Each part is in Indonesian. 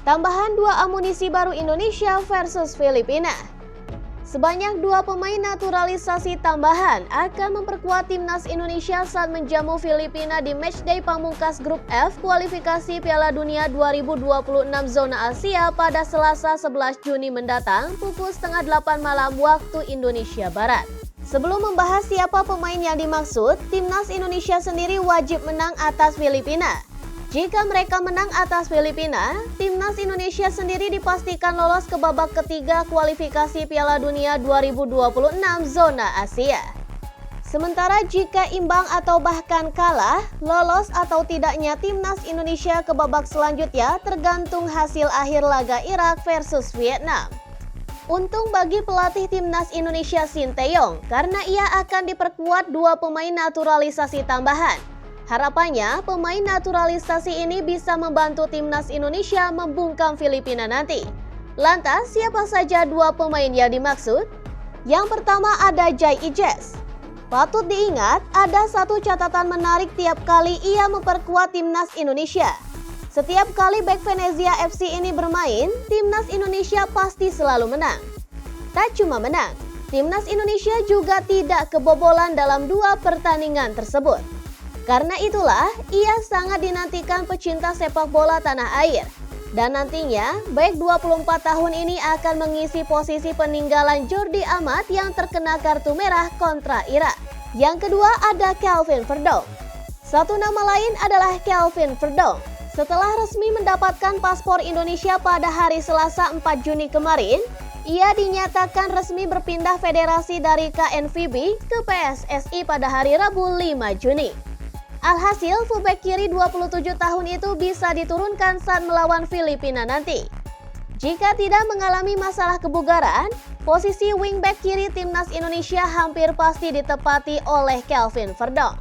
Tambahan 2 amunisi baru Indonesia versus Filipina. Sebanyak 2 pemain naturalisasi tambahan akan memperkuat timnas Indonesia saat menjamu Filipina di matchday pamungkas grup F kualifikasi Piala Dunia 2026 zona Asia pada Selasa 11 Juni mendatang pukul 7:30 malam waktu Indonesia Barat. Sebelum membahas siapa pemain yang dimaksud, timnas Indonesia sendiri wajib menang atas Filipina. Jika mereka menang atas Filipina, timnas Indonesia sendiri dipastikan lolos ke babak ketiga kualifikasi Piala Dunia 2026 zona Asia. Sementara jika imbang atau bahkan kalah, lolos atau tidaknya timnas Indonesia ke babak selanjutnya tergantung hasil akhir laga Irak versus Vietnam. Untung bagi pelatih timnas Indonesia Sinteyong karena ia akan diperkuat 2 pemain naturalisasi tambahan. Harapannya, pemain naturalisasi ini bisa membantu timnas Indonesia membungkam Filipina nanti. Lantas, siapa saja 2 pemain yang dimaksud? Yang pertama ada Jai Ijes. Patut diingat, ada satu catatan menarik tiap kali ia memperkuat timnas Indonesia. Setiap kali bek Venezia FC ini bermain, timnas Indonesia pasti selalu menang. Tak cuma menang, timnas Indonesia juga tidak kebobolan dalam 2 pertandingan tersebut. Karena itulah, ia sangat dinantikan pecinta sepak bola tanah air. Dan nantinya, bek 24 tahun ini akan mengisi posisi peninggalan Jordi Amat yang terkena kartu merah kontra Irak. Yang kedua ada Kelvin Verdong. Satu nama lain adalah Kelvin Verdong. Setelah resmi mendapatkan paspor Indonesia pada hari Selasa 4 Juni kemarin, ia dinyatakan resmi berpindah federasi dari KNVB ke PSSI pada hari Rabu 5 Juni. Alhasil, fullback kiri 27 tahun itu bisa diturunkan saat melawan Filipina nanti. Jika tidak mengalami masalah kebugaran, posisi wingback kiri timnas Indonesia hampir pasti ditepati oleh Kelvin Verdong.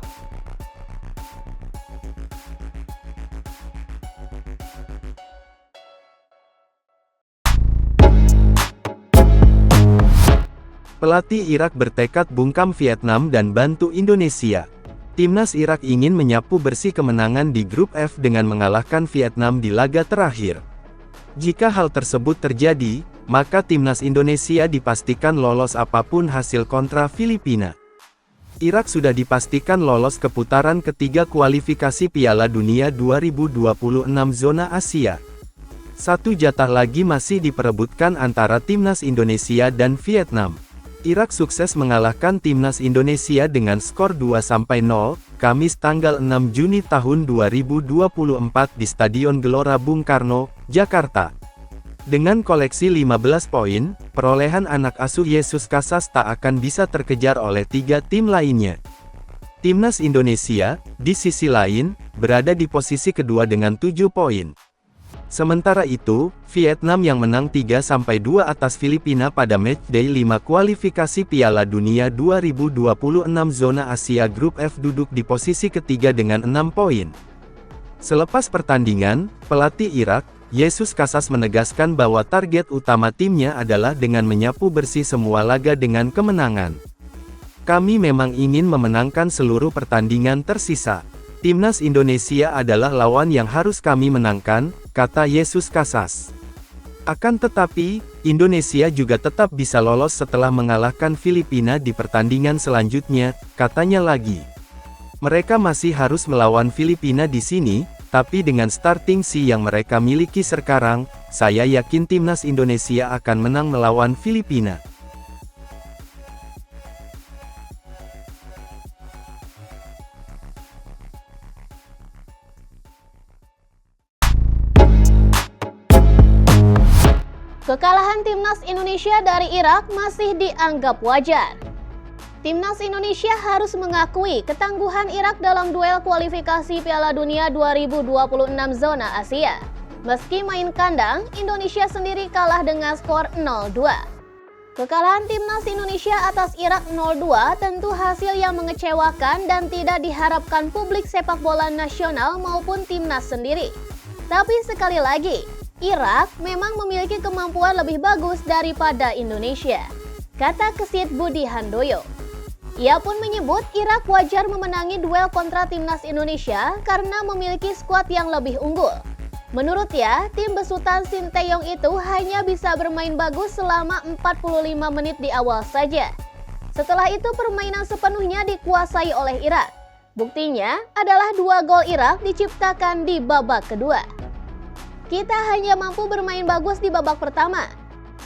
Pelatih Irak bertekad bungkam Vietnam dan bantu Indonesia. Timnas Irak ingin menyapu bersih kemenangan di grup F dengan mengalahkan Vietnam di laga terakhir. Jika hal tersebut terjadi, maka timnas Indonesia dipastikan lolos apapun hasil kontra Filipina. Irak sudah dipastikan lolos ke putaran ketiga kualifikasi Piala Dunia 2026 zona Asia. 1 jatah lagi masih diperebutkan antara timnas Indonesia dan Vietnam. Irak sukses mengalahkan timnas Indonesia dengan skor 2-0, Kamis tanggal 6 Juni tahun 2024 di Stadion Gelora Bung Karno, Jakarta. Dengan koleksi 15 poin, perolehan anak asuh Jesus Casas tak akan bisa terkejar oleh 3 tim lainnya. Timnas Indonesia, di sisi lain, berada di posisi kedua dengan 7 poin. Sementara itu, Vietnam yang menang 3-2 atas Filipina pada matchday 5 kualifikasi Piala Dunia 2026 zona Asia Grup F duduk di posisi ketiga dengan 6 poin. Selepas pertandingan, pelatih Irak, Jesus Casas menegaskan bahwa target utama timnya adalah dengan menyapu bersih semua laga dengan kemenangan. Kami memang ingin memenangkan seluruh pertandingan tersisa. Timnas Indonesia adalah lawan yang harus kami menangkan, kata Jesus Casas. Akan tetapi, Indonesia juga tetap bisa lolos setelah mengalahkan Filipina di pertandingan selanjutnya, katanya lagi. Mereka masih harus melawan Filipina di sini, tapi dengan starting C yang mereka miliki sekarang, saya yakin timnas Indonesia akan menang melawan Filipina. Kekalahan timnas Indonesia dari Irak masih dianggap wajar. Timnas Indonesia harus mengakui ketangguhan Irak dalam duel kualifikasi Piala Dunia 2026 zona Asia. Meski main kandang, Indonesia sendiri kalah dengan skor 0-2. Kekalahan timnas Indonesia atas Irak 0-2 tentu hasil yang mengecewakan dan tidak diharapkan publik sepak bola nasional maupun timnas sendiri. Tapi sekali lagi, Irak memang memiliki kemampuan lebih bagus daripada Indonesia, kata Kesit Budi Handoyo. Ia pun menyebut Irak wajar memenangi duel kontra timnas Indonesia karena memiliki skuad yang lebih unggul. Menurutnya, tim besutan Sinteyong itu hanya bisa bermain bagus selama 45 menit di awal saja. Setelah itu permainan sepenuhnya dikuasai oleh Irak. Buktinya adalah 2 gol Irak diciptakan di babak kedua. Kita hanya mampu bermain bagus di babak pertama.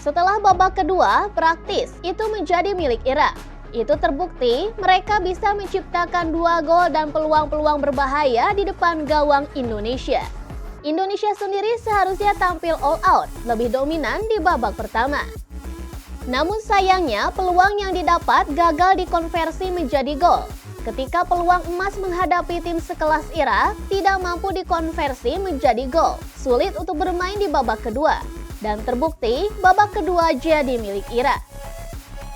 Setelah babak kedua, praktis itu menjadi milik Irak. Itu terbukti mereka bisa menciptakan 2 gol dan peluang-peluang berbahaya di depan gawang Indonesia. Indonesia sendiri seharusnya tampil all out, lebih dominan di babak pertama. Namun sayangnya peluang yang didapat gagal dikonversi menjadi gol. Ketika peluang emas menghadapi tim sekelas Irak tidak mampu dikonversi menjadi gol, sulit untuk bermain di babak kedua. Dan terbukti babak kedua jadi milik Irak.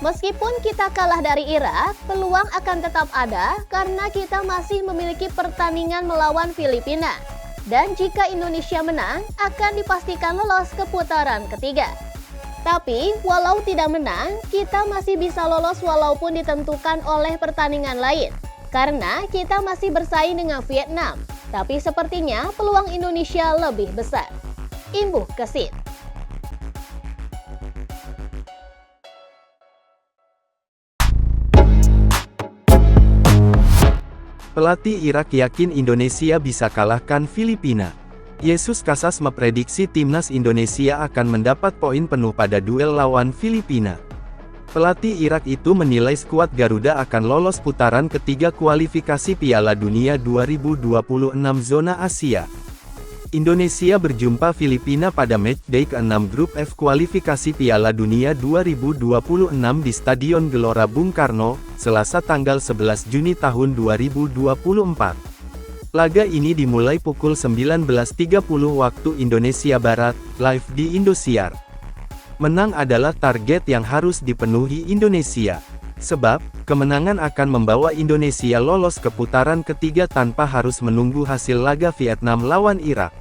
Meskipun kita kalah dari Irak, peluang akan tetap ada karena kita masih memiliki pertandingan melawan Filipina. Dan jika Indonesia menang, akan dipastikan lolos ke putaran ketiga. Tapi, walau tidak menang, kita masih bisa lolos walaupun ditentukan oleh pertandingan lain. Karena kita masih bersaing dengan Vietnam. Tapi sepertinya peluang Indonesia lebih besar. Imbuh Kesit. Pelatih Irak yakin Indonesia bisa kalahkan Filipina. Jesus Casas memprediksi timnas Indonesia akan mendapat poin penuh pada duel lawan Filipina. Pelatih Irak itu menilai skuad Garuda akan lolos putaran ketiga kualifikasi Piala Dunia 2026 zona Asia. Indonesia berjumpa Filipina pada matchday ke-6 grup F kualifikasi Piala Dunia 2026 di Stadion Gelora Bung Karno, Selasa tanggal 11 Juni tahun 2024. Laga ini dimulai pukul 19.30 waktu Indonesia Barat, live di Indosiar. Menang adalah target yang harus dipenuhi Indonesia. Sebab, kemenangan akan membawa Indonesia lolos ke putaran ketiga tanpa harus menunggu hasil laga Vietnam lawan Irak.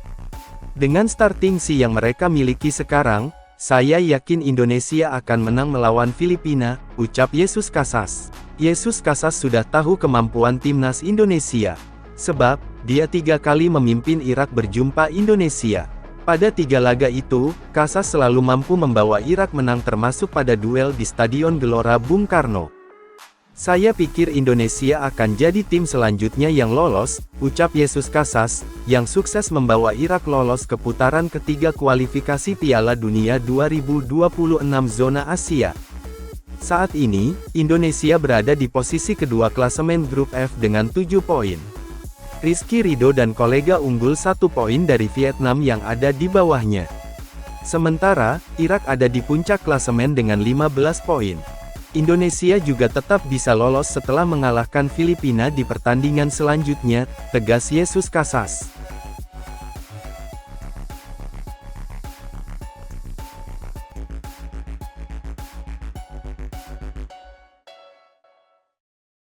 Dengan starting C yang mereka miliki sekarang, saya yakin Indonesia akan menang melawan Filipina, ucap Jesus Casas. Jesus Casas sudah tahu kemampuan timnas Indonesia. Sebab, dia 3 kali memimpin Irak berjumpa Indonesia. Pada 3 laga itu, Casas selalu mampu membawa Irak menang termasuk pada duel di Stadion Gelora Bung Karno. Saya pikir Indonesia akan jadi tim selanjutnya yang lolos, ucap Jesus Casas, yang sukses membawa Irak lolos ke putaran ketiga kualifikasi Piala Dunia 2026 zona Asia. Saat ini, Indonesia berada di posisi kedua klasemen grup F dengan 7 poin. Rizky Ridho dan kolega unggul 1 poin dari Vietnam yang ada di bawahnya. Sementara, Irak ada di puncak klasemen dengan 15 poin. Indonesia juga tetap bisa lolos setelah mengalahkan Filipina di pertandingan selanjutnya, tegas Jesus Casas.